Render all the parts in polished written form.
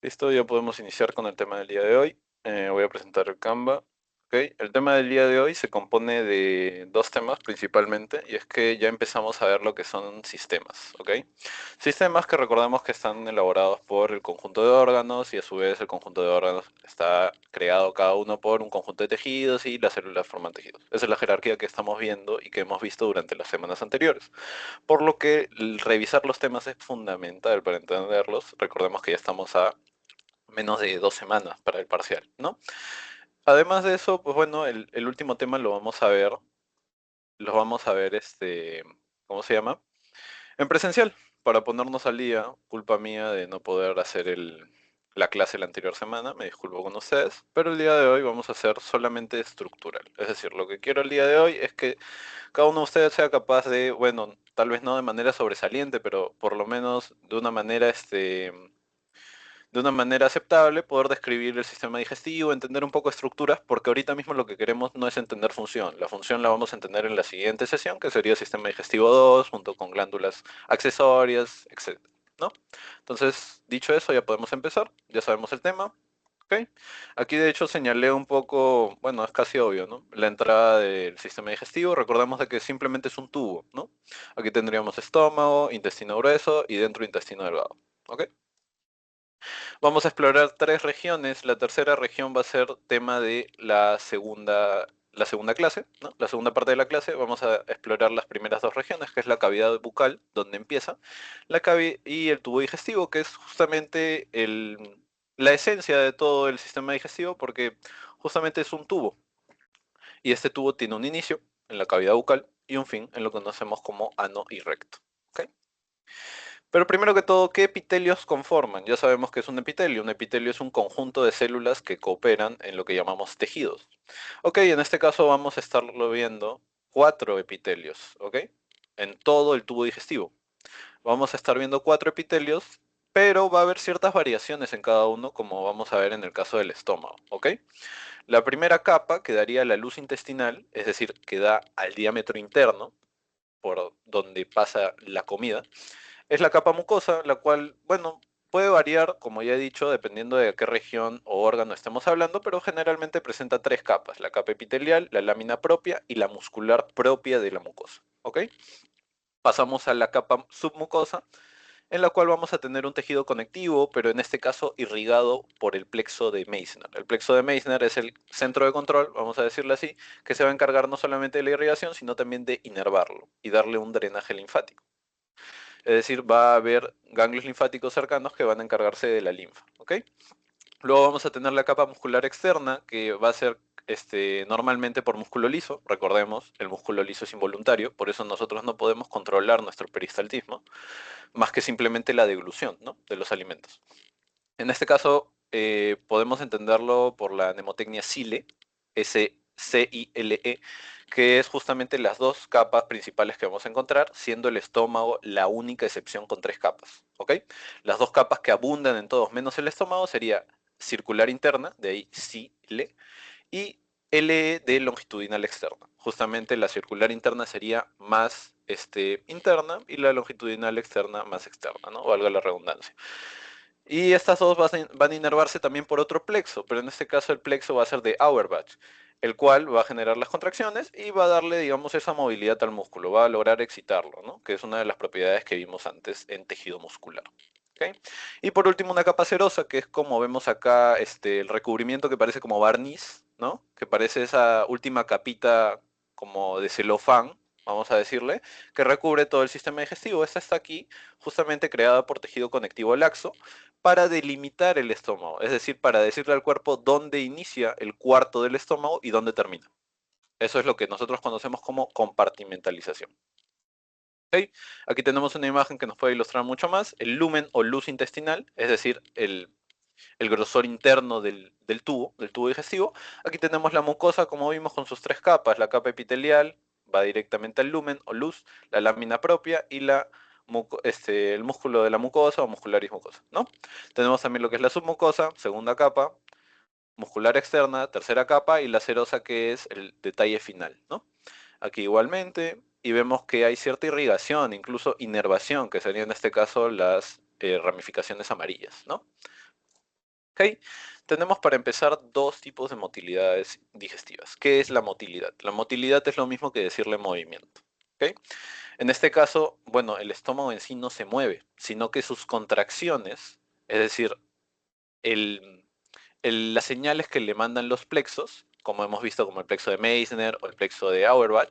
Listo, ya podemos iniciar con el tema del día de hoy. Voy a presentar el Canva. Ok, el tema del día de hoy se compone de dos temas principalmente, y es que ya empezamos a ver lo que son sistemas. ¿Ok? Sistemas que recordemos que están elaborados por el conjunto de órganos, y a su vez el conjunto de órganos está creado cada uno por un conjunto de tejidos y las células forman tejidos. Esa es la jerarquía que estamos viendo y que hemos visto durante las semanas anteriores. Por lo que revisar los temas es fundamental para entenderlos. Recordemos que ya estamos a menos de 2 semanas para el parcial, ¿no? Además de eso, pues bueno, el último tema lo vamos a ver, ¿cómo se llama? En presencial, para ponernos al día. Culpa mía de no poder hacer la clase la anterior semana, me disculpo con ustedes, pero el día de hoy vamos a hacer solamente estructural. Es decir, lo que quiero el día de hoy es que cada uno de ustedes sea capaz de, bueno, tal vez no de manera sobresaliente, pero por lo menos de una manera aceptable, poder describir el sistema digestivo, entender un poco estructuras, porque ahorita mismo lo que queremos no es entender función. La función la vamos a entender en la siguiente sesión, que sería sistema digestivo 2 junto con glándulas accesorias, etc. ¿No? Entonces, dicho eso, ya podemos empezar. Ya sabemos el tema. ¿Ok? Aquí de hecho señalé un poco, bueno, es casi obvio, ¿no? La entrada del sistema digestivo. Recordemos de que simplemente es un tubo, ¿no? Aquí tendríamos estómago, intestino grueso y dentro intestino delgado. ¿Ok? Vamos a explorar tres regiones. La tercera región va a ser tema de la segunda clase, ¿no? La segunda parte de la clase vamos a explorar las primeras dos regiones, que es la cavidad bucal, donde empieza, y el tubo digestivo, que es justamente la esencia de todo el sistema digestivo, porque justamente es un tubo. Y este tubo tiene un inicio en la cavidad bucal y un fin en lo que conocemos como ano y recto. ¿Ok? Pero primero que todo, ¿qué epitelios conforman? Ya sabemos que es un epitelio. Un epitelio es un conjunto de células que cooperan en lo que llamamos tejidos. Ok, en este caso vamos a estarlo viendo cuatro epitelios, ¿ok? En todo el tubo digestivo. Vamos a estar viendo cuatro epitelios, pero va a haber ciertas variaciones en cada uno, como vamos a ver en el caso del estómago, ¿ok? La primera capa que daría la luz intestinal, es decir, que da al diámetro interno, por donde pasa la comida, es la capa mucosa, la cual, bueno, puede variar, como ya he dicho, dependiendo de qué región o órgano estemos hablando, pero generalmente presenta tres capas: la capa epitelial, la lámina propia y la muscular propia de la mucosa. ¿Ok? Pasamos a la capa submucosa, en la cual vamos a tener un tejido conectivo, pero en este caso irrigado por el plexo de Meissner. El plexo de Meissner es el centro de control, vamos a decirlo así, que se va a encargar no solamente de la irrigación, sino también de inervarlo y darle un drenaje linfático. Es decir, va a haber ganglios linfáticos cercanos que van a encargarse de la linfa. ¿Ok? Luego vamos a tener la capa muscular externa, que va a ser normalmente por músculo liso. Recordemos, el músculo liso es involuntario, por eso nosotros no podemos controlar nuestro peristaltismo, más que simplemente la deglución, ¿no?, de los alimentos. En este caso, podemos entenderlo por la mnemotecnia SILE, SCILE, que es justamente las dos capas principales que vamos a encontrar, siendo el estómago la única excepción con tres capas. ¿Ok? Las dos capas que abundan en todos menos el estómago sería circular interna, de ahí SILE, y LE de longitudinal externa. Justamente la circular interna sería más interna y la longitudinal externa más externa, ¿no? Valga la redundancia. Y estas dos van a inervarse también por otro plexo, pero en este caso el plexo va a ser de Auerbach, el cual va a generar las contracciones y va a darle, digamos, esa movilidad al músculo, va a lograr excitarlo, ¿no? Que es una de las propiedades que vimos antes en tejido muscular. ¿Ok? Y por último una capa cerosa, que es como vemos acá, el recubrimiento que parece como barniz, ¿no? Que parece esa última capita como de celofán, vamos a decirle, que recubre todo el sistema digestivo. Esta está aquí justamente creada por tejido conectivo laxo, para delimitar el estómago, es decir, para decirle al cuerpo dónde inicia el cuarto del estómago y dónde termina. Eso es lo que nosotros conocemos como compartimentalización. ¿Ok? Aquí tenemos una imagen que nos puede ilustrar mucho más: el lumen o luz intestinal, es decir, el grosor interno del tubo digestivo. Aquí tenemos la mucosa, como vimos, con sus tres capas: la capa epitelial, va directamente al lumen o luz, la lámina propia y el músculo de la mucosa o muscularis mucosa, ¿no? Tenemos también lo que es la submucosa, segunda capa, muscular externa, tercera capa, y la serosa, que es el detalle final, ¿no? Aquí igualmente, y vemos que hay cierta irrigación, incluso inervación, que serían en este caso las ramificaciones amarillas, ¿no? ¿Ok? Tenemos para empezar dos tipos de motilidades digestivas. ¿Qué es la motilidad? La motilidad es lo mismo que decirle movimiento. ¿Ok? En este caso, bueno, el estómago en sí no se mueve, sino que sus contracciones, es decir, el, las señales que le mandan los plexos, como hemos visto como el plexo de Meissner o el plexo de Auerbach,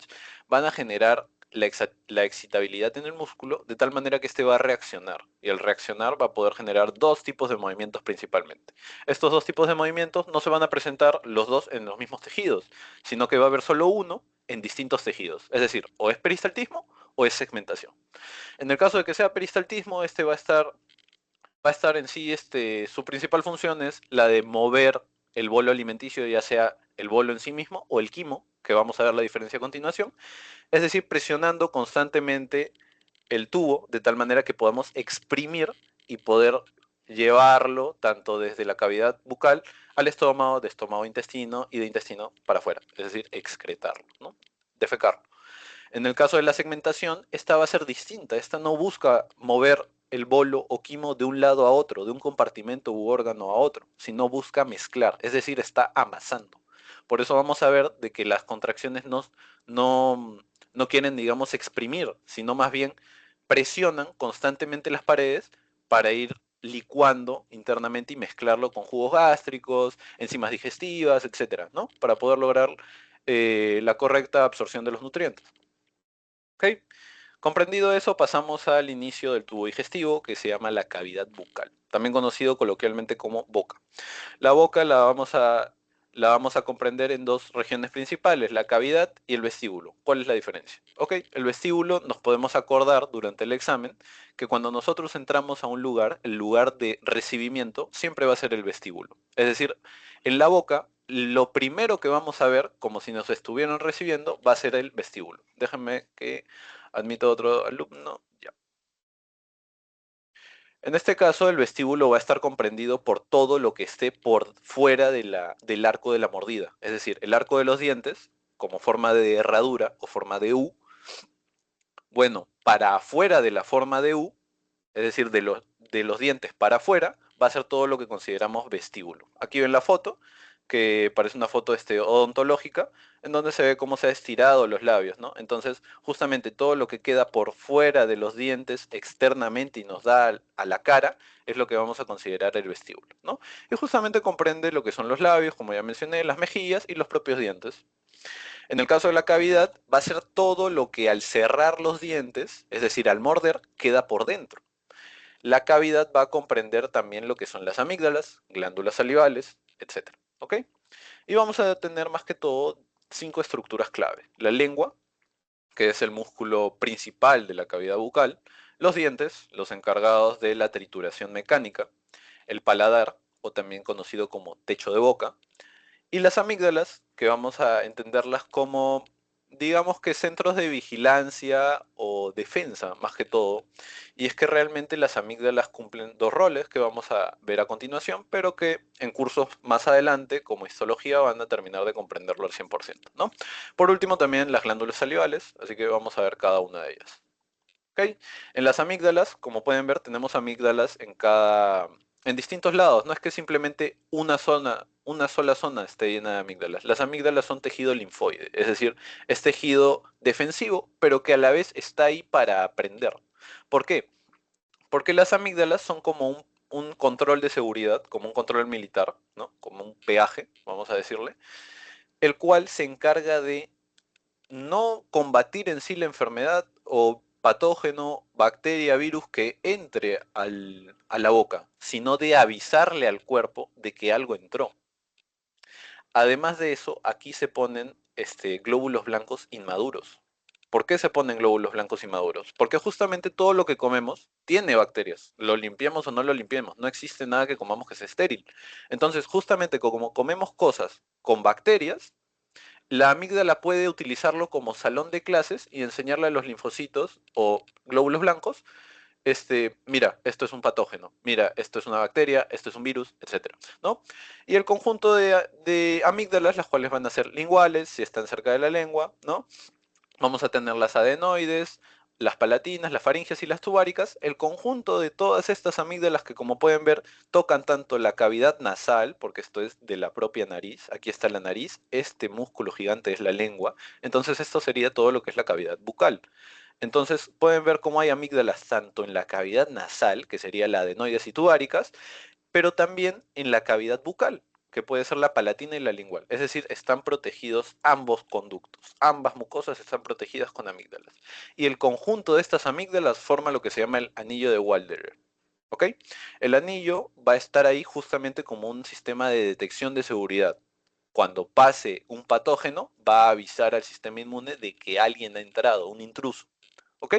van a generar la excitabilidad en el músculo de tal manera que este va a reaccionar. Y al reaccionar va a poder generar dos tipos de movimientos principalmente. Estos dos tipos de movimientos no se van a presentar los dos en los mismos tejidos, sino que va a haber solo uno en distintos tejidos. Es decir, o es peristaltismo o es segmentación. En el caso de que sea peristaltismo, este va a estar en sí, su principal función es la de mover el bolo alimenticio, ya sea el bolo en sí mismo o el quimo, que vamos a ver la diferencia a continuación, es decir, presionando constantemente el tubo de tal manera que podamos exprimir y poder llevarlo tanto desde la cavidad bucal al estómago, de estómago a intestino y de intestino para afuera, es decir, excretarlo, ¿no? Defecarlo. En el caso de la segmentación, esta va a ser distinta. Esta no busca mover el bolo o quimo de un lado a otro, de un compartimento u órgano a otro, sino busca mezclar, es decir, está amasando. Por eso vamos a ver de que las contracciones no, no quieren, digamos, exprimir, sino más bien presionan constantemente las paredes para ir licuando internamente y mezclarlo con jugos gástricos, enzimas digestivas, etcétera, ¿no? Para poder lograr la correcta absorción de los nutrientes. ¿Ok? Comprendido eso, pasamos al inicio del tubo digestivo, que se llama la cavidad bucal, también conocido coloquialmente como boca. La boca la vamos a comprender en dos regiones principales, la cavidad y el vestíbulo. ¿Cuál es la diferencia? Ok, el vestíbulo nos podemos acordar durante el examen que cuando nosotros entramos a un lugar, el lugar de recibimiento siempre va a ser el vestíbulo. Es decir, en la boca, lo primero que vamos a ver, como si nos estuvieran recibiendo, va a ser el vestíbulo. Déjenme que admito otro alumno. Ya. En este caso, el vestíbulo va a estar comprendido por todo lo que esté por fuera del arco de la mordida. Es decir, el arco de los dientes, como forma de herradura o forma de U. Bueno, para afuera de la forma de U, es decir, de los dientes para afuera, va a ser todo lo que consideramos vestíbulo. Aquí ven la foto, que parece una foto odontológica, en donde se ve cómo se ha estirado los labios, ¿no? Entonces, justamente todo lo que queda por fuera de los dientes externamente y nos da a la cara, es lo que vamos a considerar el vestíbulo, ¿no? Y justamente comprende lo que son los labios, como ya mencioné, las mejillas y los propios dientes. En el caso de la cavidad, va a ser todo lo que al cerrar los dientes, es decir, al morder, queda por dentro. La cavidad va a comprender también lo que son las amígdalas, glándulas salivales, etcétera. ¿Ok? Y vamos a tener más que todo 5 estructuras clave. La lengua, que es el músculo principal de la cavidad bucal, los dientes, los encargados de la trituración mecánica, el paladar, o también conocido como techo de boca, y las amígdalas, que vamos a entenderlas como, digamos que centros de vigilancia o defensa, más que todo. Y es que realmente las amígdalas cumplen dos roles que vamos a ver a continuación, pero que en cursos más adelante, como histología, van a terminar de comprenderlo al 100%, ¿no? Por último, también las glándulas salivales, así que vamos a ver cada una de ellas. ¿Ok? En las amígdalas, como pueden ver, tenemos amígdalas en distintos lados. No es que simplemente una sola zona esté llena de amígdalas. Las amígdalas son tejido linfoide, es decir, es tejido defensivo, pero que a la vez está ahí para aprender. ¿Por qué? Porque las amígdalas son como un control de seguridad, como un control militar, ¿no? Como un peaje, vamos a decirle, el cual se encarga de no combatir en sí la enfermedad o patógeno, bacteria, virus que entre a la boca, sino de avisarle al cuerpo de que algo entró. Además de eso, aquí se ponen glóbulos blancos inmaduros. ¿Por qué se ponen glóbulos blancos inmaduros? Porque justamente todo lo que comemos tiene bacterias. Lo limpiemos o no lo limpiemos. No existe nada que comamos que sea estéril. Entonces, justamente como comemos cosas con bacterias, la amígdala puede utilizarlo como salón de clases y enseñarle a los linfocitos o glóbulos blancos, mira, esto es un patógeno, mira, esto es una bacteria, esto es un virus, etcétera, ¿no? Y el conjunto de amígdalas, las cuales van a ser linguales, si están cerca de la lengua, ¿no? Vamos a tener las adenoides, las palatinas, las faringes y las tubáricas, el conjunto de todas estas amígdalas que, como pueden ver, tocan tanto la cavidad nasal, porque esto es de la propia nariz, aquí está la nariz, este músculo gigante es la lengua, entonces esto sería todo lo que es la cavidad bucal. Entonces pueden ver cómo hay amígdalas tanto en la cavidad nasal, que sería la adenoides y tubáricas, pero también en la cavidad bucal, que puede ser la palatina y la lingual. Es decir, están protegidos ambos conductos. Ambas mucosas están protegidas con amígdalas. Y el conjunto de estas amígdalas forma lo que se llama el anillo de Walderer. ¿Ok? El anillo va a estar ahí justamente como un sistema de detección de seguridad. Cuando pase un patógeno, va a avisar al sistema inmune de que alguien ha entrado, un intruso. ¿Ok?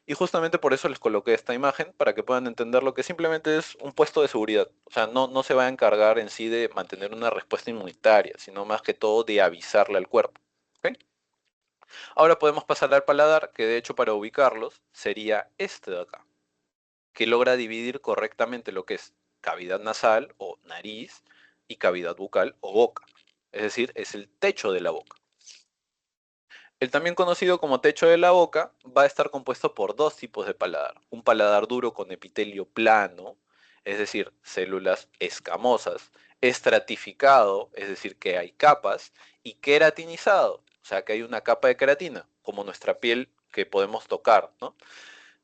Y justamente por eso les coloqué esta imagen, para que puedan entender lo que simplemente es un puesto de seguridad. O sea, no se va a encargar en sí de mantener una respuesta inmunitaria, sino más que todo de avisarle al cuerpo. ¿Ok? Ahora podemos pasar al paladar, que de hecho para ubicarlos sería este de acá, que logra dividir correctamente lo que es cavidad nasal o nariz y cavidad bucal o boca. Es decir, es el techo de la boca. El también conocido como techo de la boca va a estar compuesto por dos tipos de paladar. Un paladar duro con epitelio plano, es decir, células escamosas, estratificado, es decir, que hay capas, y queratinizado, o sea, que hay una capa de queratina, como nuestra piel que podemos tocar, ¿no?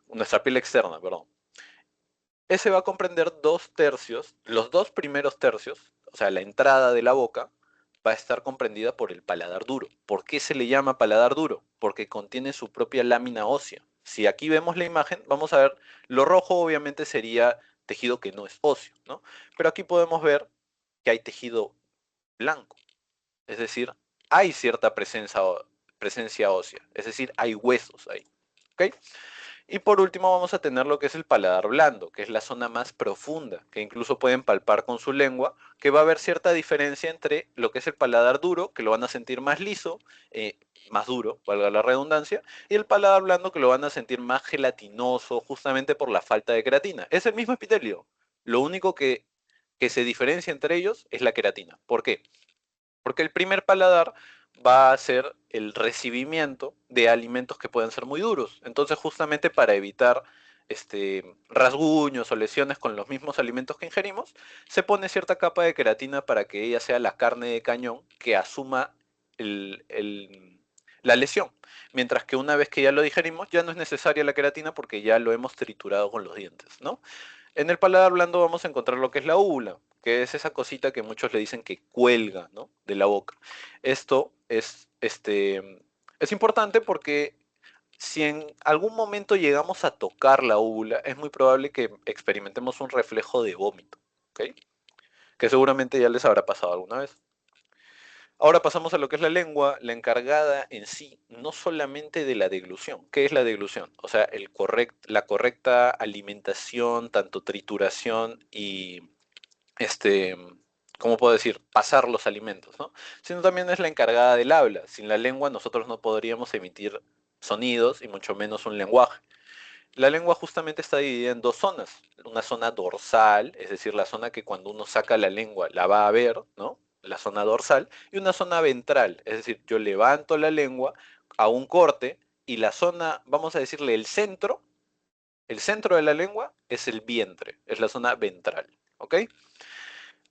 Nuestra piel externa, perdón. Ese va a comprender dos tercios, los dos primeros tercios, o sea, la entrada de la boca, va a estar comprendida por el paladar duro. ¿Por qué se le llama paladar duro? Porque contiene su propia lámina ósea. Si aquí vemos la imagen, vamos a ver, lo rojo obviamente sería tejido que no es óseo, ¿no? Pero aquí podemos ver que hay tejido blanco, es decir, hay cierta presencia ósea, es decir, hay huesos ahí, ¿ok? Y por último vamos a tener lo que es el paladar blando, que es la zona más profunda, que incluso pueden palpar con su lengua, que va a haber cierta diferencia entre lo que es el paladar duro, que lo van a sentir más liso, más duro, valga la redundancia, y el paladar blando, que lo van a sentir más gelatinoso, justamente por la falta de queratina. Es el mismo epitelio, lo único que se diferencia entre ellos es la queratina. ¿Por qué? Porque el primer paladar va a ser el recibimiento de alimentos que pueden ser muy duros. Entonces, justamente para evitar rasguños o lesiones con los mismos alimentos que ingerimos, se pone cierta capa de queratina para que ella sea la carne de cañón que asuma el- el- la lesión. Mientras que una vez que ya lo digerimos, ya no es necesaria la queratina porque ya lo hemos triturado con los dientes, ¿no? En el paladar blando vamos a encontrar lo que es la úvula, que es esa cosita que muchos le dicen que cuelga, ¿no?, de la boca. Esto es importante porque si en algún momento llegamos a tocar la úvula, es muy probable que experimentemos un reflejo de vómito, ¿ok? Que seguramente ya les habrá pasado alguna vez. Ahora pasamos a lo que es la lengua, la encargada en sí, no solamente de la deglución. ¿Qué es la deglución? O sea, la correcta alimentación, tanto trituración y, este, ¿cómo puedo decir? Pasar los alimentos, ¿no? Sino también es la encargada del habla. Sin la lengua nosotros no podríamos emitir sonidos y mucho menos un lenguaje. La lengua justamente está dividida en dos zonas. Una zona dorsal, es decir, la zona que cuando uno saca la lengua la va a ver, ¿no? La zona dorsal. Y una zona ventral, es decir, yo levanto la lengua a un corte y la zona, vamos a decirle el centro de la lengua es el vientre, es la zona ventral, ¿ok?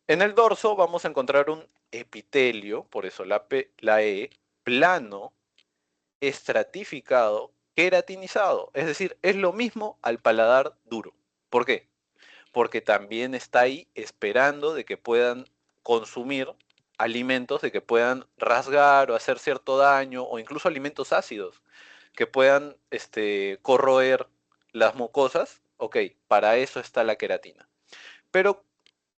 En el dorso vamos a encontrar un epitelio, por eso la E, plano, estratificado, queratinizado. Es decir, es lo mismo al paladar duro. ¿Por qué? Porque también está ahí esperando de que puedan consumir alimentos, de que puedan rasgar o hacer cierto daño, o incluso alimentos ácidos, que puedan corroer las mucosas. Ok, para eso está la queratina. Pero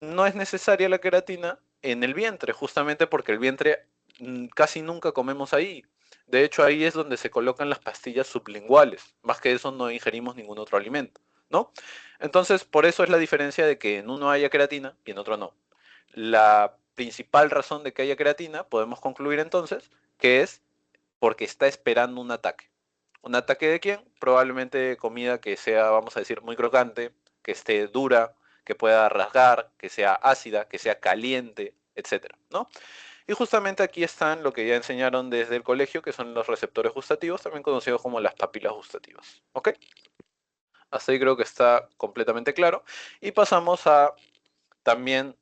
no es necesaria la queratina en el vientre, justamente porque el vientre casi nunca comemos ahí. De hecho, ahí es donde se colocan las pastillas sublinguales. Más que eso, no ingerimos ningún otro alimento, ¿no? Entonces, por eso es la diferencia de que en uno haya queratina y en otro no. La principal razón de que haya queratina, podemos concluir entonces, que es porque está esperando un ataque. ¿Un ataque de quién? Probablemente comida que sea, vamos a decir, muy crocante, que esté dura, que pueda rasgar, que sea ácida, que sea caliente, etcétera, ¿no? Y justamente aquí están lo que ya enseñaron desde el colegio, que son los receptores gustativos, también conocidos como las papilas gustativas. ¿Ok? Hasta ahí creo que está completamente claro. Y pasamos a también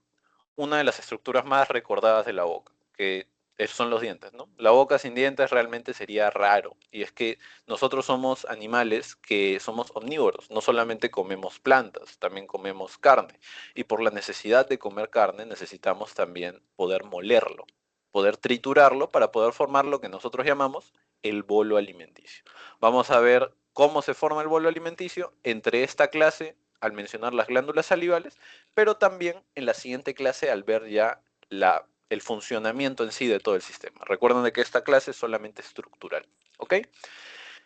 una de las estructuras más recordadas de la boca, que son los dientes, ¿no? La boca sin dientes realmente sería raro, y es que nosotros somos animales que somos omnívoros, no solamente comemos plantas, también comemos carne, y por la necesidad de comer carne necesitamos también poder molerlo, poder triturarlo para poder formar lo que nosotros llamamos el bolo alimenticio. Vamos a ver cómo se forma el bolo alimenticio entre esta clase al mencionar las glándulas salivales, pero también en la siguiente clase al ver ya el funcionamiento en sí de todo el sistema. Recuerden de que esta clase es solamente estructural, ¿ok?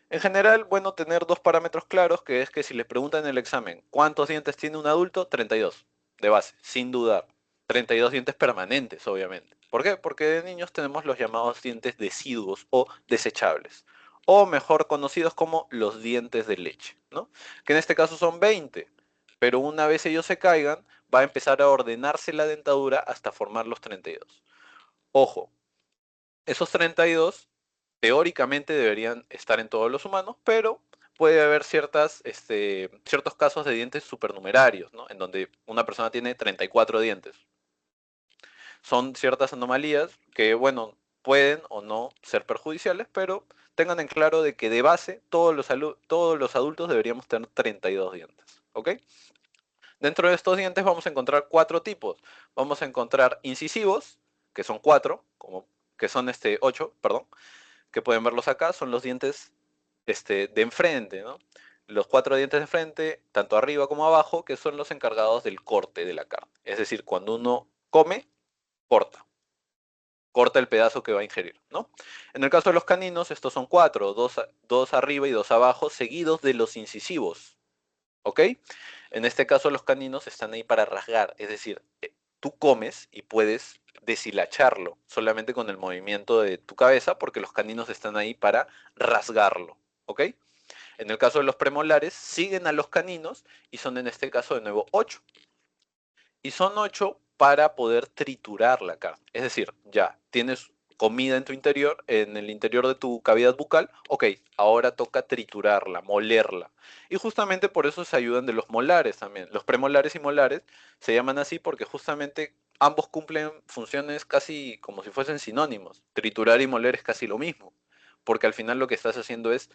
En general, bueno tener dos parámetros claros, que es que si les preguntan en el examen cuántos dientes tiene un adulto, 32, de base, sin dudar. 32 dientes permanentes, obviamente. ¿Por qué? Porque de niños tenemos los llamados dientes deciduos o desechables, o mejor conocidos como los dientes de leche, ¿no? Que en este caso son 20, pero una vez ellos se caigan, va a empezar a ordenarse la dentadura hasta formar los 32. Ojo, esos 32 teóricamente deberían estar en todos los humanos, pero puede haber ciertos casos de dientes supernumerarios, ¿no? En donde una persona tiene 34 dientes. Son ciertas anomalías que, bueno, pueden o no ser perjudiciales, pero tengan en claro de que de base todos los adultos deberíamos tener 32 dientes, ¿ok? Dentro de estos dientes vamos a encontrar cuatro tipos. Vamos a encontrar incisivos, que son cuatro, que son 8, perdón, que pueden verlos acá, son los dientes de enfrente, ¿no? Los cuatro dientes de frente, tanto arriba como abajo, que son los encargados del corte de la carne. Es decir, cuando uno come, corta. Corta el pedazo que va a ingerir, ¿no? En el caso de los caninos, estos son cuatro, dos arriba y dos abajo, seguidos de los incisivos, ¿ok? En este caso los caninos están ahí para rasgar, es decir, tú comes y puedes deshilacharlo solamente con el movimiento de tu cabeza porque los caninos están ahí para rasgarlo, ¿ok? En el caso de los premolares, siguen a los caninos y son en este caso de nuevo 8. Y son 8 para poder triturar la carne. Es decir, ya tienes comida en tu interior, en el interior de tu cavidad bucal, ok, ahora toca triturarla, molerla. Y justamente por eso se ayudan de los molares también. Los premolares y molares se llaman así porque justamente ambos cumplen funciones casi como si fuesen sinónimos. Triturar y moler es casi lo mismo, porque al final lo que estás haciendo es,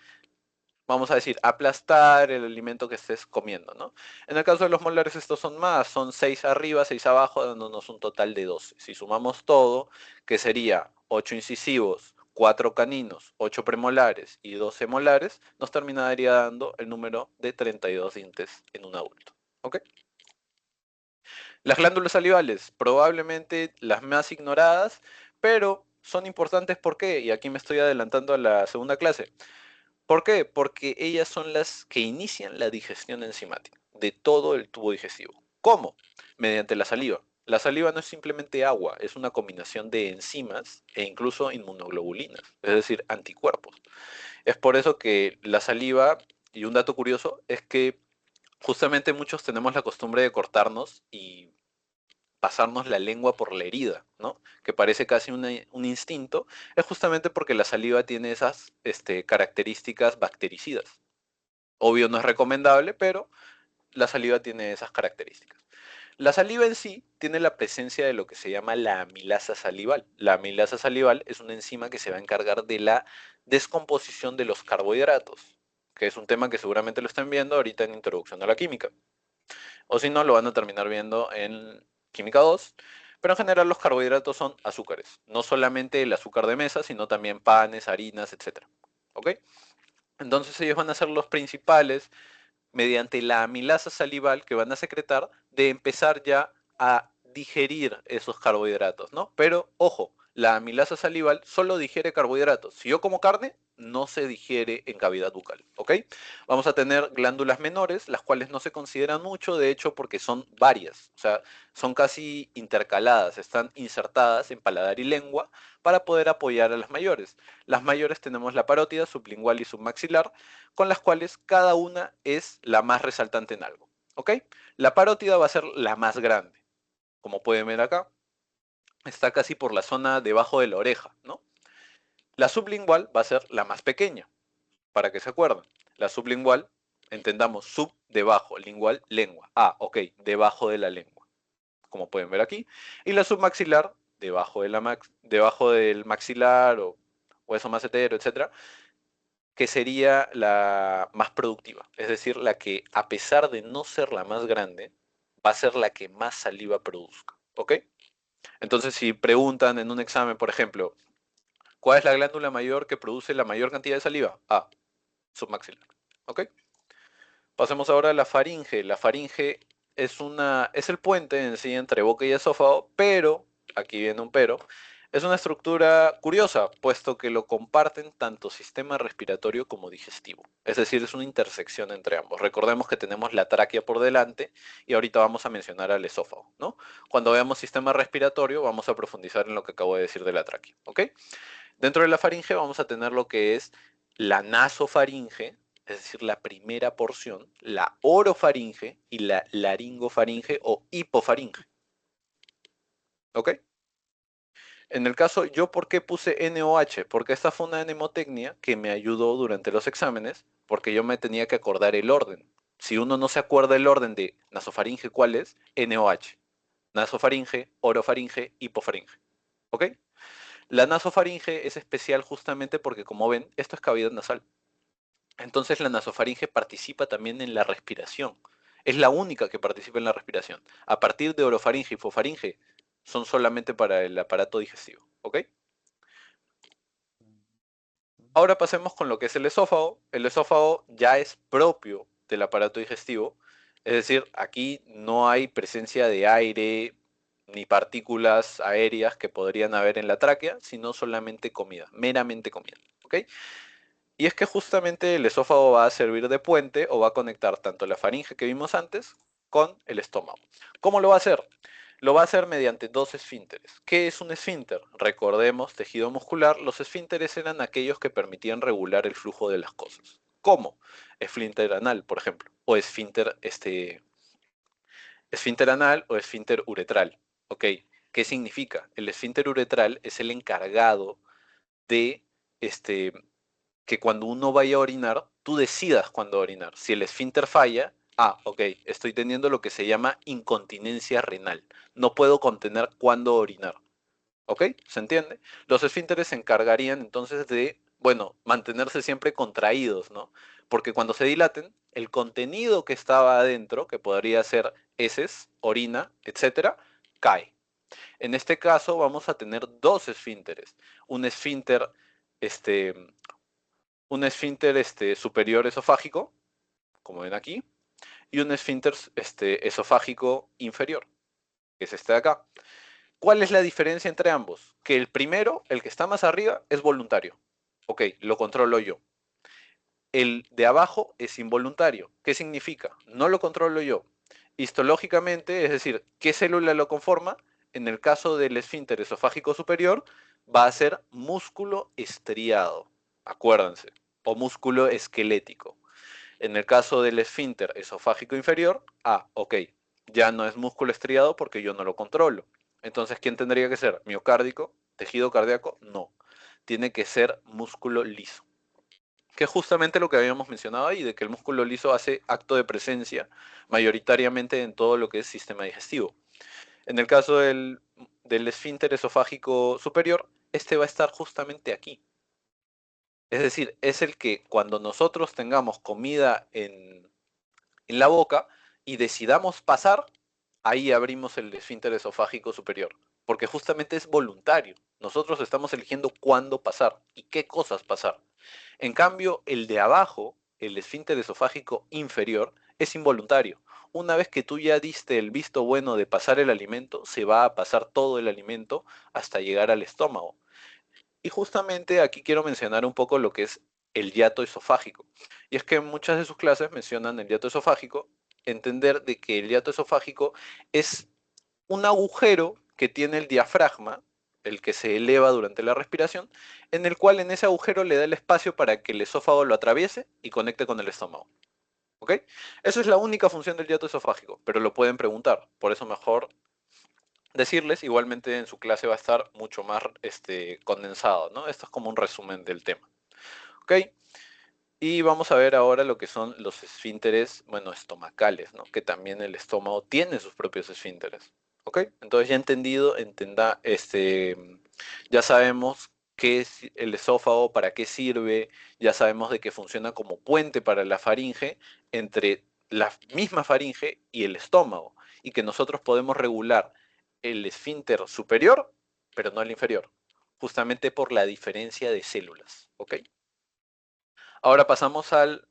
vamos a decir, aplastar el alimento que estés comiendo, ¿no? En el caso de los molares estos son más, son 6 arriba, 6 abajo, dándonos un total de 12. Si sumamos todo, que sería 8 incisivos, 4 caninos, 8 premolares y 12 molares, nos terminaría dando el número de 32 dientes en un adulto. ¿Ok? Las glándulas salivales, probablemente las más ignoradas, pero son importantes. ¿Por qué? Y aquí me estoy adelantando a la segunda clase. ¿Por qué? Porque ellas son las que inician la digestión enzimática de todo el tubo digestivo. ¿Cómo? Mediante la saliva. La saliva no es simplemente agua, es una combinación de enzimas e incluso inmunoglobulinas, es decir, anticuerpos. Es por eso que la saliva, y un dato curioso, es que justamente muchos tenemos la costumbre de cortarnos y pasarnos la lengua por la herida, ¿no? Que parece casi un instinto, es justamente porque la saliva tiene esas características bactericidas. Obvio no es recomendable, pero la saliva tiene esas características. La saliva en sí tiene la presencia de lo que se llama la amilasa salival. La amilasa salival es una enzima que se va a encargar de la descomposición de los carbohidratos, que es un tema que seguramente lo están viendo ahorita en Introducción a la Química. O si no, lo van a terminar viendo en Química 2. Pero en general los carbohidratos son azúcares. No solamente el azúcar de mesa, sino también panes, harinas, etc. ¿Ok? Entonces ellos van a ser los principales mediante la amilasa salival que van a secretar de empezar ya a digerir esos carbohidratos, ¿no? Pero ojo, la amilasa salival solo digiere carbohidratos. Si yo como carne, no se digiere en cavidad bucal, ¿ok? Vamos a tener glándulas menores, las cuales no se consideran mucho, de hecho, porque son varias, o sea, son casi intercaladas, están insertadas en paladar y lengua para poder apoyar a las mayores. Las mayores tenemos la parótida, sublingual y submaxilar, con las cuales cada una es la más resaltante en algo, ¿ok? La parótida va a ser la más grande, como pueden ver acá. está casi por la zona debajo de la oreja, ¿no? La sublingual va a ser la más pequeña, para que se acuerden. La sublingual, entendamos, sub, debajo, lingual, lengua. Ah, ok, debajo de la lengua, como pueden ver aquí. Y la submaxilar, debajo del maxilar o hueso macetero, etcétera, que sería la más productiva. Es decir, la que, a pesar de no ser la más grande, va a ser la que más saliva produzca. ¿Ok? Entonces, si preguntan en un examen, por ejemplo, ¿cuál es la glándula mayor que produce la mayor cantidad de saliva? Ah, submaxilar. ¿Ok? Pasemos ahora a la faringe. La faringe es el puente en sí entre boca y esófago, pero, aquí viene un pero, es una estructura curiosa, puesto que lo comparten tanto sistema respiratorio como digestivo. Es decir, es una intersección entre ambos. Recordemos que tenemos la tráquea por delante y ahorita vamos a mencionar al esófago, ¿no? Cuando veamos sistema respiratorio, vamos a profundizar en lo que acabo de decir de la tráquea, ¿ok? Dentro de la faringe vamos a tener lo que es la nasofaringe, es decir, la primera porción, la orofaringe y la laringofaringe o hipofaringe. ¿Ok? En el caso, ¿yo por qué puse NOH? Porque esta fue una mnemotecnia que me ayudó durante los exámenes, porque yo me tenía que acordar el orden. Si uno no se acuerda el orden de nasofaringe, ¿cuál es? NOH. Nasofaringe, orofaringe, hipofaringe. ¿Ok? La nasofaringe es especial justamente porque, como ven, esto es cavidad nasal. Entonces la nasofaringe participa también en la respiración. Es la única que participa en la respiración. A partir de orofaringe y hipofaringe son solamente para el aparato digestivo. ¿Ok? Ahora pasemos con lo que es el esófago. El esófago ya es propio del aparato digestivo. Es decir, aquí no hay presencia de aire ni partículas aéreas que podrían haber en la tráquea, sino solamente comida, meramente comida. ¿Ok? Y es que justamente el esófago va a servir de puente o va a conectar tanto la faringe que vimos antes con el estómago. ¿Cómo lo va a hacer? Lo va a hacer mediante dos esfínteres. ¿Qué es un esfínter? Recordemos, tejido muscular, los esfínteres eran aquellos que permitían regular el flujo de las cosas. ¿Cómo? Esfínter anal, por ejemplo, o esfínter anal o esfínter uretral. ¿Ok? ¿Qué significa? El esfínter uretral es el encargado de este, que cuando uno vaya a orinar, tú decidas cuándo orinar. Si el esfínter falla, ok, estoy teniendo lo que se llama incontinencia renal. No puedo contener cuándo orinar. ¿Ok? ¿Se entiende? Los esfínteres se encargarían entonces de, bueno, mantenerse siempre contraídos, ¿no? Porque cuando se dilaten, el contenido que estaba adentro, que podría ser heces, orina, etcétera, cae. En este caso vamos a tener dos esfínteres. Un esfínter, este, superior esofágico, como ven aquí, y un esfínter esofágico inferior, que es este de acá. ¿Cuál es la diferencia entre ambos? Que el primero, el que está más arriba, es voluntario. Ok, lo controlo yo. El de abajo es involuntario. ¿Qué significa? No lo controlo yo. Histológicamente, es decir, ¿qué célula lo conforma? En el caso del esfínter esofágico superior, va a ser músculo estriado. Acuérdense. O músculo esquelético. En el caso del esfínter esofágico inferior, ok, ya no es músculo estriado porque yo no lo controlo. Entonces, ¿quién tendría que ser? ¿Miocárdico? ¿Tejido cardíaco? No. Tiene que ser músculo liso. Que es justamente lo que habíamos mencionado ahí, de que el músculo liso hace acto de presencia mayoritariamente en todo lo que es sistema digestivo. En el caso del esfínter esofágico superior, este va a estar justamente aquí. Es decir, es el que cuando nosotros tengamos comida en la boca y decidamos pasar, ahí abrimos el esfínter esofágico superior, porque justamente es voluntario. Nosotros estamos eligiendo cuándo pasar y qué cosas pasar. En cambio, el de abajo, el esfínter esofágico inferior, es involuntario. Una vez que tú ya diste el visto bueno de pasar el alimento, se va a pasar todo el alimento hasta llegar al estómago. Y justamente aquí quiero mencionar un poco lo que es el hiato esofágico. Y es que en muchas de sus clases mencionan el hiato esofágico, entender de que el hiato esofágico es un agujero que tiene el diafragma, el que se eleva durante la respiración, en el cual en ese agujero le da el espacio para que el esófago lo atraviese y conecte con el estómago. ¿Ok? Esa es la única función del hiato esofágico, pero lo pueden preguntar, por eso mejor decirles, igualmente en su clase va a estar mucho más condensado, ¿no? Esto es como un resumen del tema, ¿ok? Y vamos a ver ahora lo que son los esfínteres, bueno, estomacales, ¿no? Que también el estómago tiene sus propios esfínteres, ¿ok? Entonces ya entendido, ya sabemos qué es el esófago, para qué sirve, ya sabemos de que funciona como puente para la faringe entre la misma faringe y el estómago, y que nosotros podemos regular el esfínter superior, pero no el inferior, justamente por la diferencia de células, ¿ok? Ahora pasamos al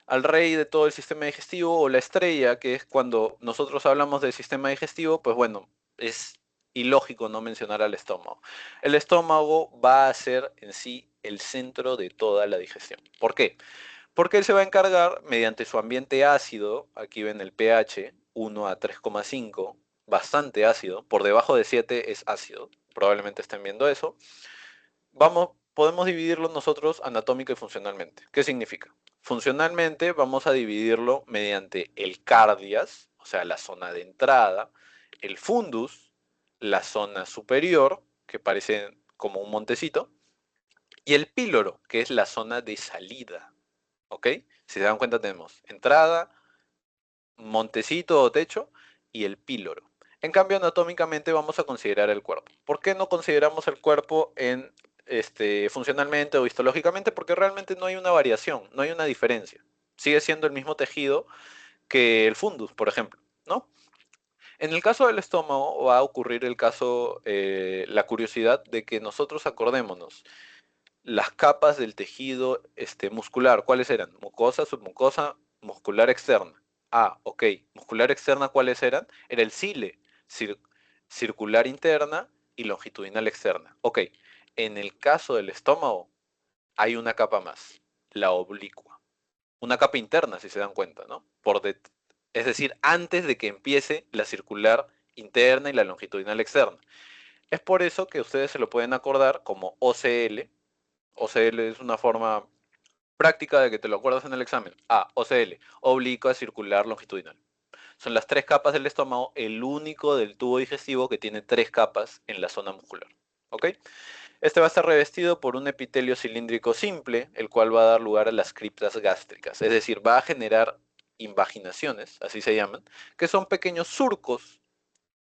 rey de todo el sistema digestivo o la estrella, que es cuando nosotros hablamos del sistema digestivo, pues bueno, es ilógico no mencionar al estómago. El estómago va a ser en sí el centro de toda la digestión. ¿Por qué? Porque él se va a encargar, mediante su ambiente ácido, aquí ven el pH, 1 a 3,5, bastante ácido, por debajo de 7 es ácido, probablemente estén viendo eso. Podemos dividirlo nosotros anatómica y funcionalmente. ¿Qué significa? Funcionalmente vamos a dividirlo mediante el cardias, o sea, la zona de entrada, el fundus, la zona superior, que parece como un montecito, y el píloro, que es la zona de salida. ¿Ok? Si se dan cuenta tenemos entrada, montecito o techo y el píloro. En cambio, anatómicamente vamos a considerar el cuerpo. ¿Por qué no consideramos el cuerpo en funcionalmente o histológicamente? Porque realmente no hay una variación, no hay una diferencia. Sigue siendo el mismo tejido que el fundus, por ejemplo, ¿no? En el caso del estómago va a ocurrir el caso, la curiosidad de que nosotros acordémonos las capas del tejido muscular, ¿cuáles eran? Mucosa, submucosa, muscular externa. Ah, ok. Muscular externa, ¿cuáles eran? Era el cile, cir- circular interna y longitudinal externa. Ok. En el caso del estómago, hay una capa más, la oblicua. Una capa interna, si se dan cuenta, ¿no? Es decir, antes de que empiece la circular interna y la longitudinal externa. Es por eso que ustedes se lo pueden acordar como OCL. OCL es una forma práctica de que te lo acuerdas en el examen. A, OCL, oblicua, circular, longitudinal. Son las tres capas del estómago, el único del tubo digestivo que tiene tres capas en la zona muscular. ¿Ok? Este va a estar revestido por un epitelio cilíndrico simple, el cual va a dar lugar a las criptas gástricas. Es decir, va a generar invaginaciones, así se llaman, que son pequeños surcos,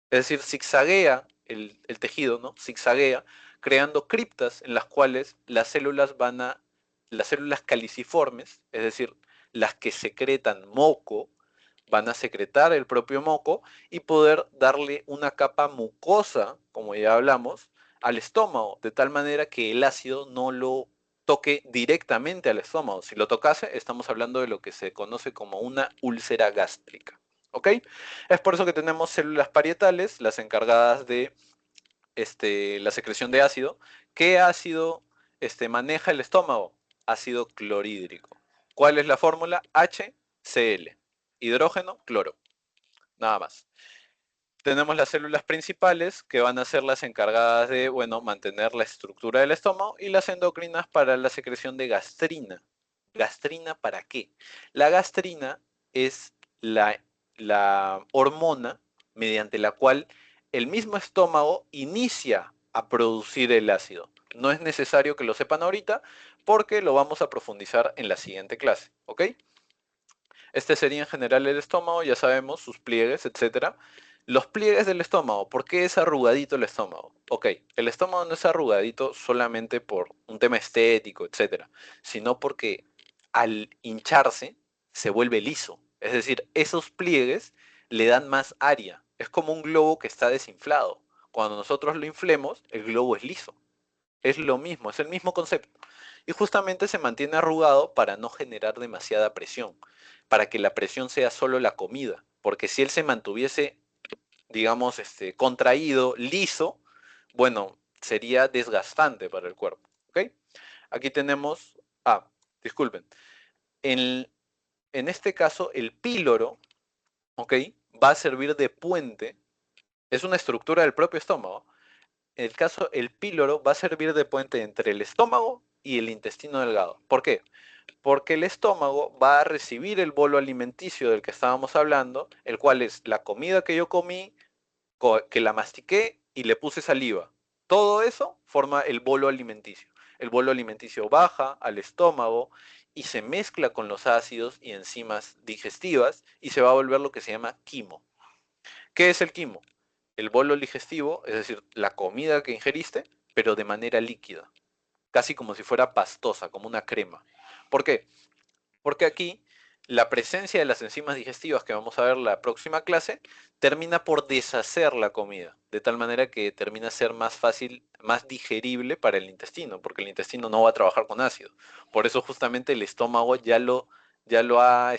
es decir, zigzaguea el tejido, ¿no? Zigzaguea, creando criptas en las cuales las células caliciformes, es decir, las que secretan moco, van a secretar el propio moco y poder darle una capa mucosa, como ya hablamos, al estómago, de tal manera que el ácido no lo toque directamente al estómago. Si lo tocase, estamos hablando de lo que se conoce como una úlcera gástrica. ¿Ok? Es por eso que tenemos células parietales, las encargadas de la secreción de ácido. ¿Qué ácido maneja el estómago? Ácido clorhídrico. ¿Cuál es la fórmula? HCl. Hidrógeno, cloro. Nada más. Tenemos las células principales que van a ser las encargadas de, bueno, mantener la estructura del estómago y las endocrinas para la secreción de gastrina. ¿Gastrina para qué? La gastrina es la hormona mediante la cual el mismo estómago inicia a producir el ácido. No es necesario que lo sepan ahorita porque lo vamos a profundizar en la siguiente clase, ¿ok? Este sería en general el estómago, ya sabemos, sus pliegues, etcétera. Los pliegues del estómago, ¿por qué es arrugadito el estómago? Ok, el estómago no es arrugadito solamente por un tema estético, etcétera, sino porque al hincharse se vuelve liso. Es decir, esos pliegues le dan más área. Es como un globo que está desinflado. Cuando nosotros lo inflemos, el globo es liso. Es lo mismo, es el mismo concepto. Y justamente se mantiene arrugado para no generar demasiada presión, para que la presión sea solo la comida, porque si él se mantuviese, digamos, contraído, liso, bueno, sería desgastante para el cuerpo. ¿Ok? Aquí tenemos, disculpen, en, en este caso el píloro, ¿ok? Va a servir de puente, es una estructura del propio estómago. En el caso, el píloro va a servir de puente entre el estómago y el intestino delgado. ¿Por qué? Porque el estómago va a recibir el bolo alimenticio del que estábamos hablando, el cual es la comida que yo comí, que la mastiqué y le puse saliva. Todo eso forma el bolo alimenticio. El bolo alimenticio baja al estómago y se mezcla con los ácidos y enzimas digestivas y se va a volver lo que se llama quimo. ¿Qué es el quimo? El bolo digestivo, es decir, la comida que ingeriste, pero de manera líquida, casi como si fuera pastosa, como una crema. ¿Por qué? Porque aquí la presencia de las enzimas digestivas que vamos a ver la próxima clase termina por deshacer la comida, de tal manera que termina a ser más fácil, más digerible para el intestino, porque el intestino no va a trabajar con ácido. Por eso justamente el estómago ya lo ha,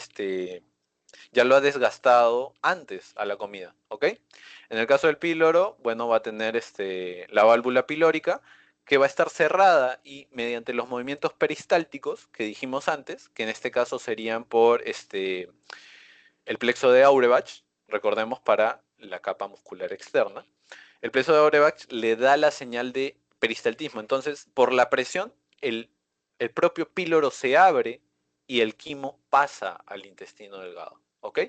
ya lo ha desgastado antes a la comida, ¿ok? En el caso del píloro, bueno, va a tener la válvula pilórica que va a estar cerrada y mediante los movimientos peristálticos que dijimos antes, que en este caso serían por el plexo de Auerbach, recordemos para la capa muscular externa, el plexo de Auerbach le da la señal de peristaltismo. Entonces, por la presión, el propio píloro se abre y el quimo pasa al intestino delgado, ¿ok?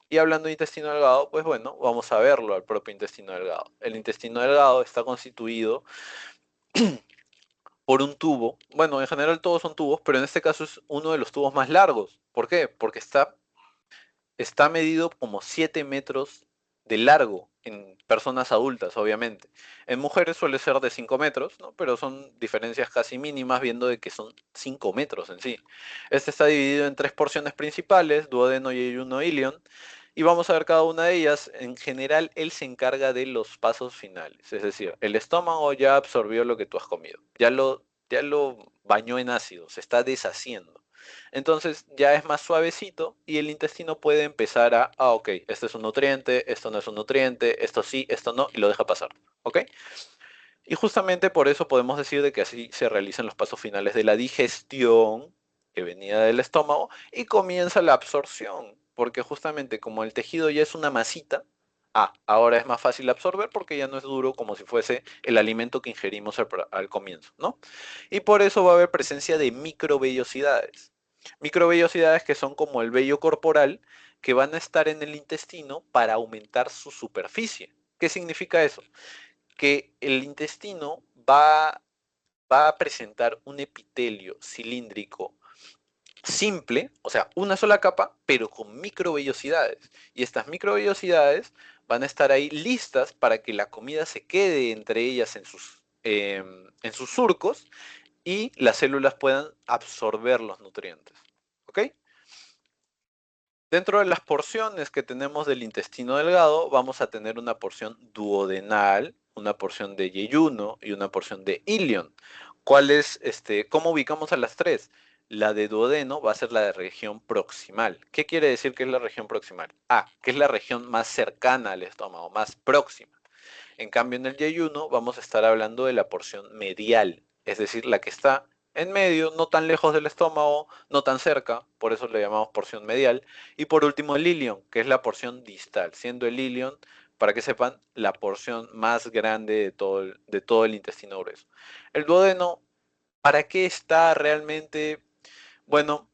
Y hablando de intestino delgado, pues bueno, vamos a verlo al propio intestino delgado. El intestino delgado está constituido por un tubo. Bueno, en general todos son tubos, pero en este caso es uno de los tubos más largos. ¿Por qué? Porque está medido como 7 metros de largo en personas adultas, obviamente. En mujeres suele ser de 5 metros, ¿no? Pero son diferencias casi mínimas, viendo de que son 5 metros en sí. Este está dividido en tres porciones principales, duodeno, yeyuno, ilion, y vamos a ver cada una de ellas. En general, él se encarga de los pasos finales, es decir, el estómago ya absorbió lo que tú has comido, ya lo bañó en ácido, se está deshaciendo. Entonces ya es más suavecito y el intestino puede empezar ok, este es un nutriente, esto no es un nutriente, esto sí, esto no, y lo deja pasar, ¿ok? Y justamente por eso podemos decir de que así se realizan los pasos finales de la digestión, que venía del estómago, y comienza la absorción, porque justamente como el tejido ya es una masita, ahora es más fácil absorber porque ya no es duro como si fuese el alimento que ingerimos al comienzo, ¿no? Y por eso va a haber presencia de microvellosidades. Microvellosidades que son como el vello corporal que van a estar en el intestino para aumentar su superficie. ¿Qué significa eso? Que el intestino va a presentar un epitelio cilíndrico simple, o sea, una sola capa, pero con microvellosidades. Y estas microvellosidades van a estar ahí listas para que la comida se quede entre ellas en sus surcos y las células puedan absorber los nutrientes. ¿Ok? Dentro de las porciones que tenemos del intestino delgado, vamos a tener una porción duodenal, una porción de yeyuno y una porción de ilion. ¿Cómo ubicamos a las tres? La de duodeno va a ser la de región proximal. ¿Qué quiere decir que es la región proximal? Que es la región más cercana al estómago, más próxima. En cambio, en el yeyuno vamos a estar hablando de la porción medial, es decir, la que está en medio, no tan lejos del estómago, no tan cerca, por eso le llamamos porción medial. Y por último, el ilion, que es la porción distal, siendo el ilion, para que sepan, la porción más grande de todo el intestino grueso. El duodeno, ¿para qué está realmente? Bueno,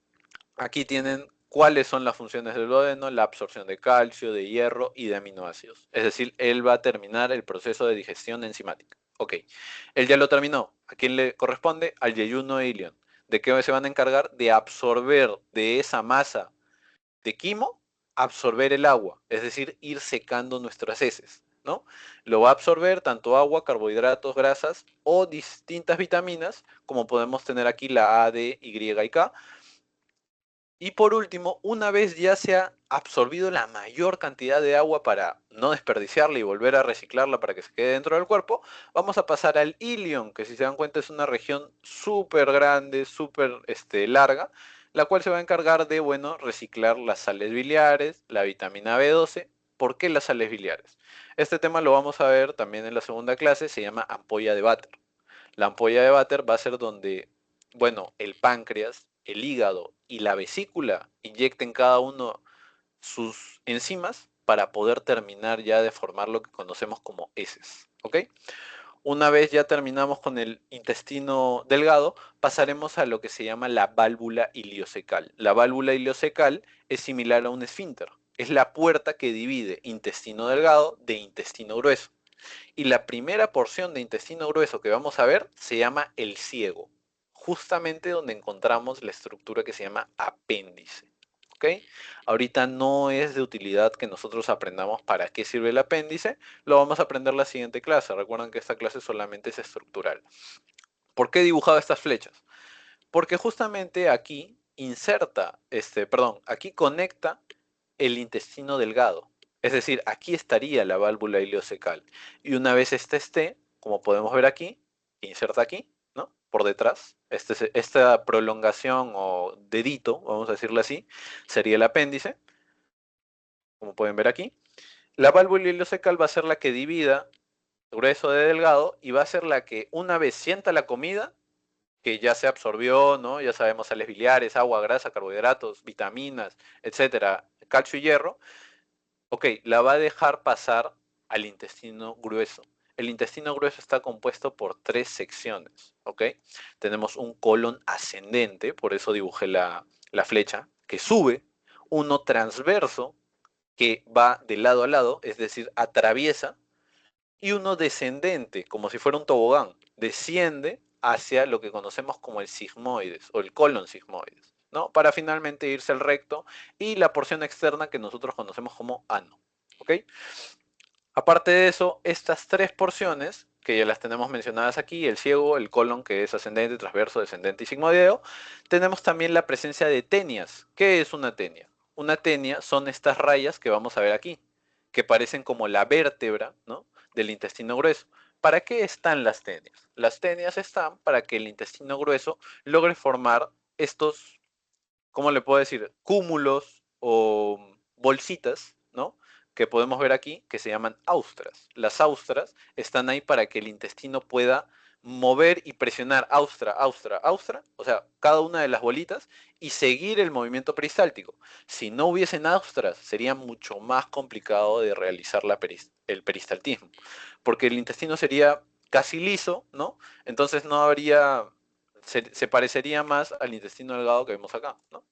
aquí tienen cuáles son las funciones del duodeno, la absorción de calcio, de hierro y de aminoácidos. Es decir, él va a terminar el proceso de digestión enzimática. Ok, él ya lo terminó. ¿A quién le corresponde? Al yeyuno e ilion. ¿De qué se van a encargar? De absorber de esa masa de quimo, absorber el agua, es decir, ir secando nuestras heces, ¿no? Lo va a absorber tanto agua, carbohidratos, grasas o distintas vitaminas, como podemos tener aquí la A, D, Y y K, y por último, una vez ya se ha absorbido la mayor cantidad de agua para no desperdiciarla y volver a reciclarla para que se quede dentro del cuerpo, vamos a pasar al ilion, que si se dan cuenta es una región súper grande, súper larga, la cual se va a encargar de, bueno, reciclar las sales biliares, la vitamina B12. ¿Por qué las sales biliares? Este tema lo vamos a ver también en la segunda clase, se llama ampolla de Vater. La ampolla de Vater va a ser donde, bueno, el páncreas, el hígado y la vesícula inyecten cada uno sus enzimas para poder terminar ya de formar lo que conocemos como heces. ¿Ok? Una vez ya terminamos con el intestino delgado, pasaremos a lo que se llama la válvula iliocecal. La válvula iliocecal es similar a un esfínter. Es la puerta que divide intestino delgado de intestino grueso. Y la primera porción de intestino grueso que vamos a ver se llama el ciego, justamente donde encontramos la estructura que se llama apéndice. ¿Ok? Ahorita no es de utilidad que nosotros aprendamos para qué sirve el apéndice, lo vamos a aprender la siguiente clase. Recuerden que esta clase solamente es estructural. ¿Por qué he dibujado estas flechas? Porque justamente aquí aquí conecta el intestino delgado. Es decir, aquí estaría la válvula ileocecal. Y una vez esté, como podemos ver aquí, inserta aquí, ¿no? Por detrás. Esta prolongación o dedito, vamos a decirlo así, sería el apéndice, como pueden ver aquí. La válvula ileocecal va a ser la que divida grueso de delgado y va a ser la que una vez sienta la comida, que ya se absorbió, ¿no? Ya sabemos sales biliares, agua, grasa, carbohidratos, vitaminas, etcétera, calcio y hierro. Ok, la va a dejar pasar al intestino grueso. El intestino grueso está compuesto por tres secciones, ¿ok? Tenemos un colon ascendente, por eso dibujé la flecha, que sube, uno transverso, que va de lado a lado, es decir, atraviesa, y uno descendente, como si fuera un tobogán, desciende hacia lo que conocemos como el sigmoides o el colon sigmoides, ¿no? Para finalmente irse al recto y la porción externa que nosotros conocemos como ano, ¿ok? Aparte de eso, estas tres porciones, que ya las tenemos mencionadas aquí, el ciego, el colon que es ascendente, transverso, descendente y sigmoideo, tenemos también la presencia de tenias. ¿Qué es una tenia? Una tenia son estas rayas que vamos a ver aquí, que parecen como la vértebra, ¿no?, del intestino grueso. ¿Para qué están las tenias? Las tenias están para que el intestino grueso logre formar estos, ¿cómo le puedo decir? Cúmulos o bolsitas, ¿no?, que podemos ver aquí, que se llaman austras. Las austras están ahí para que el intestino pueda mover y presionar austra, austra, austra, o sea, cada una de las bolitas, y seguir el movimiento peristáltico. Si no hubiesen austras, sería mucho más complicado de realizar el peristaltismo, porque el intestino sería casi liso, ¿no? Entonces no habría, se parecería más al intestino delgado que vemos acá, ¿no?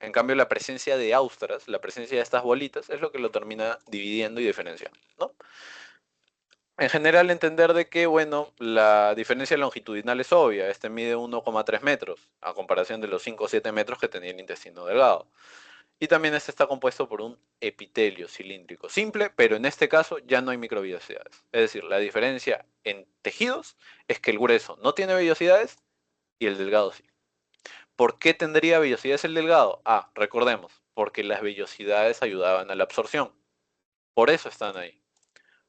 En cambio, la presencia de austras, la presencia de estas bolitas, es lo que lo termina dividiendo y diferenciando, ¿no? En general, entender de que, bueno, la diferencia longitudinal es obvia. Este mide 1,3 metros, a comparación de los 5 o 7 metros que tenía el intestino delgado. Y también este está compuesto por un epitelio cilíndrico simple, pero en este caso ya no hay microvellosidades. Es decir, la diferencia en tejidos es que el grueso no tiene vellosidades y el delgado sí. ¿Por qué tendría vellosidades el delgado? Ah, recordemos, porque las vellosidades ayudaban a la absorción. Por eso están ahí.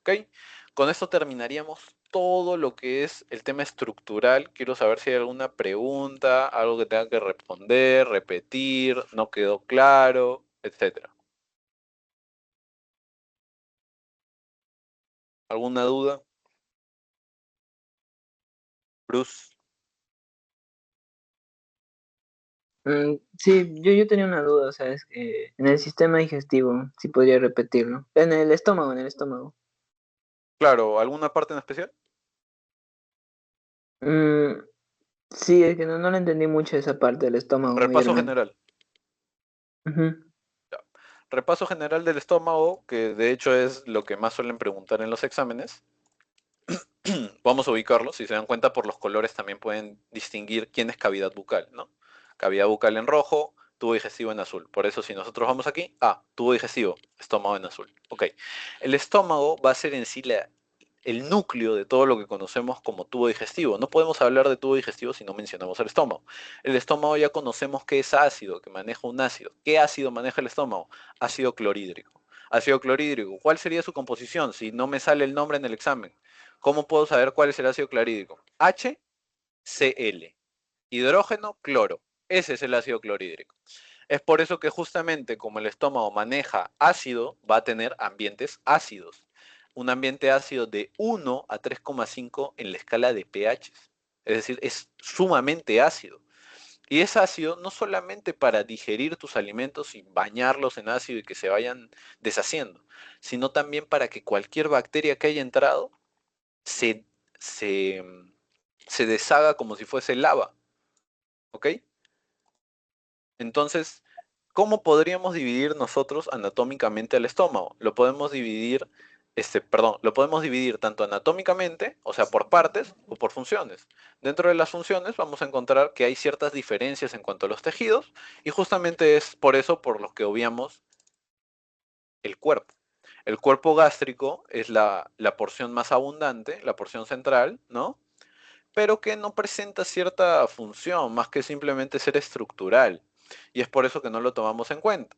¿Ok? Con esto terminaríamos todo lo que es el tema estructural. Quiero saber si hay alguna pregunta, algo que tenga que responder, repetir, no quedó claro, etcétera. ¿Alguna duda? Bruce. Sí, yo tenía una duda, o sea, es que en el sistema digestivo, si podría repetirlo. En el estómago. Claro, ¿alguna parte en especial? Mm, sí, es que no le entendí mucho esa parte del estómago, Repaso mayormente. general. Ujú. Ya. Repaso general del estómago, que de hecho es lo que más suelen preguntar en los exámenes. Vamos a ubicarlo, si se dan cuenta por los colores también pueden distinguir quién es cavidad bucal, ¿no? Cavidad bucal en rojo, tubo digestivo en azul. Por eso si nosotros vamos aquí, tubo digestivo, estómago en azul. Ok, el estómago va a ser en sí el núcleo de todo lo que conocemos como tubo digestivo. No podemos hablar de tubo digestivo si no mencionamos el estómago. El estómago ya conocemos que es ácido, que maneja un ácido. ¿Qué ácido maneja el estómago? Ácido clorhídrico. Ácido clorhídrico, ¿cuál sería su composición si no me sale el nombre en el examen? ¿Cómo puedo saber cuál es el ácido clorhídrico? HCl, hidrógeno, cloro. Ese es el ácido clorhídrico. Es por eso que justamente como el estómago maneja ácido, va a tener ambientes ácidos. Un ambiente ácido de 1 a 3,5 en la escala de pH. Es decir, es sumamente ácido. Y es ácido no solamente para digerir tus alimentos y bañarlos en ácido y que se vayan deshaciendo, sino también para que cualquier bacteria que haya entrado se, se, se deshaga como si fuese lava, ¿ok? Entonces, ¿cómo podríamos dividir nosotros anatómicamente el estómago? Lo podemos dividir, perdón, lo podemos dividir tanto anatómicamente, o sea, por partes o por funciones. Dentro de las funciones vamos a encontrar que hay ciertas diferencias en cuanto a los tejidos y justamente es por eso por lo que obviamos el cuerpo. El cuerpo gástrico es la porción más abundante, la porción central, ¿no? Pero que no presenta cierta función, más que simplemente ser estructural. Y es por eso que no lo tomamos en cuenta.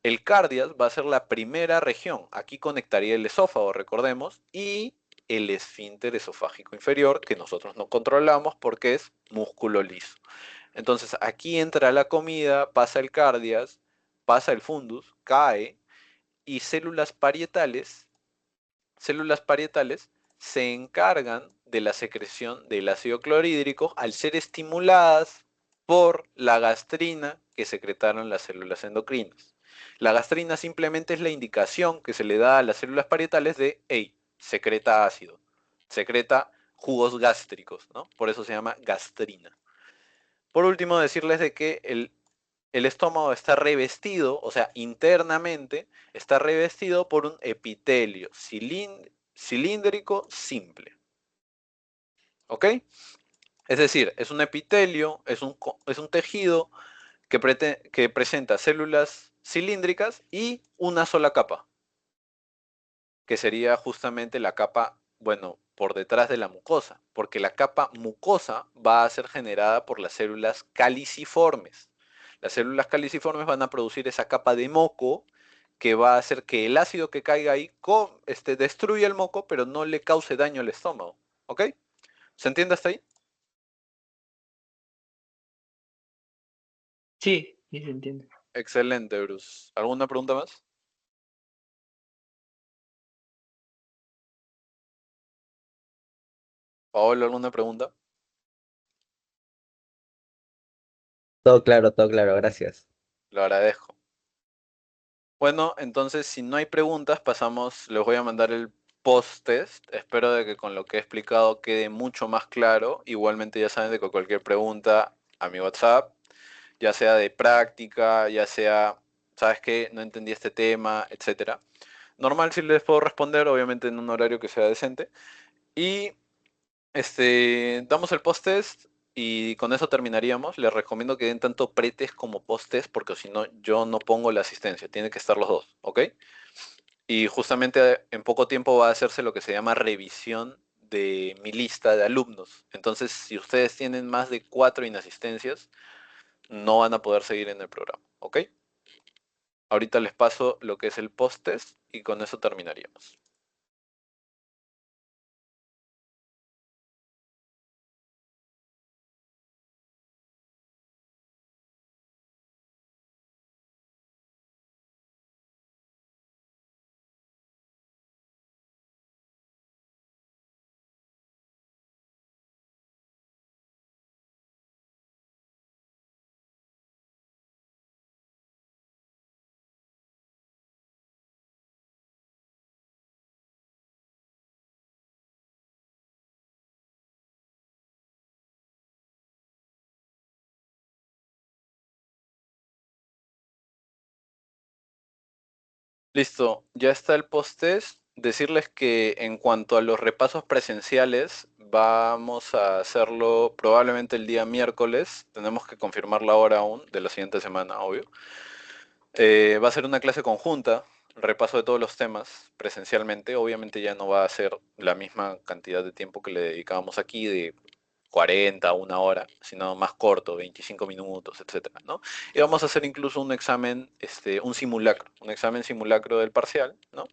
El cardias va a ser la primera región. Aquí conectaría el esófago, recordemos, y el esfínter esofágico inferior, que nosotros no controlamos porque es músculo liso. Entonces aquí entra la comida, pasa el cardias, pasa el fundus, cae, y células parietales se encargan de la secreción del ácido clorhídrico al ser estimuladas por la gastrina que secretaron las células endocrinas. La gastrina simplemente es la indicación que se le da a las células parietales de, hey, secreta ácido, secreta jugos gástricos, ¿no? Por eso se llama gastrina. Por último, decirles de que el estómago está revestido, o sea, internamente está revestido por un epitelio cilíndrico simple. ¿Ok? Es decir, es un epitelio, es un tejido que presenta células cilíndricas y una sola capa, que sería justamente la capa, bueno, por detrás de la mucosa, porque la capa mucosa va a ser generada por las células caliciformes. Las células caliciformes van a producir esa capa de moco que va a hacer que el ácido que caiga ahí destruya el moco, pero no le cause daño al estómago. ¿Ok? ¿Se entiende hasta ahí? Sí, sí se entiende. Excelente, Bruce. ¿Alguna pregunta más? Paolo, ¿alguna pregunta? Todo claro, gracias. Lo agradezco. Bueno, entonces si no hay preguntas, pasamos, les voy a mandar el post-test. Espero de que con lo que he explicado quede mucho más claro. Igualmente ya saben de que cualquier pregunta a mi WhatsApp, ya sea de práctica, ya sea, ¿sabes qué? No entendí este tema, etcétera. Normal si les puedo responder, obviamente en un horario que sea decente. Y damos el post-test y con eso terminaríamos. Les recomiendo que den tanto pretest como post-test porque si no, yo no pongo la asistencia. Tiene que estar los dos, ¿ok? Y justamente en poco tiempo va a hacerse lo que se llama revisión de mi lista de alumnos. Entonces, si ustedes tienen más de 4 inasistencias, no van a poder seguir en el programa, ¿ok? Ahorita les paso lo que es el post-test y con eso terminaríamos. Listo, ya está el post-test. Decirles que en cuanto a los repasos presenciales, vamos a hacerlo probablemente el día miércoles. Tenemos que confirmar la hora aún de la siguiente semana, obvio. Va a ser una clase conjunta, repaso de todos los temas presencialmente. Obviamente ya no va a ser la misma cantidad de tiempo que le dedicábamos aquí, de 40 a una hora, sino más corto, 25 minutos, etcétera, ¿no? Y vamos a hacer incluso un examen, un examen simulacro del parcial, ¿no?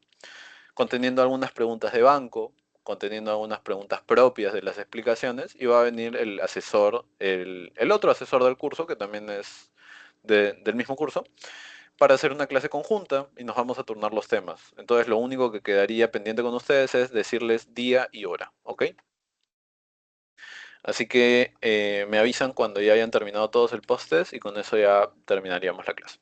Conteniendo algunas preguntas de banco, conteniendo algunas preguntas propias de las explicaciones, y va a venir el asesor, el otro asesor del curso, que también es del mismo curso, para hacer una clase conjunta y nos vamos a turnar los temas. Entonces lo único que quedaría pendiente con ustedes es decirles día y hora, ¿ok? Así que me avisan cuando ya hayan terminado todos el post-test y con eso ya terminaríamos la clase.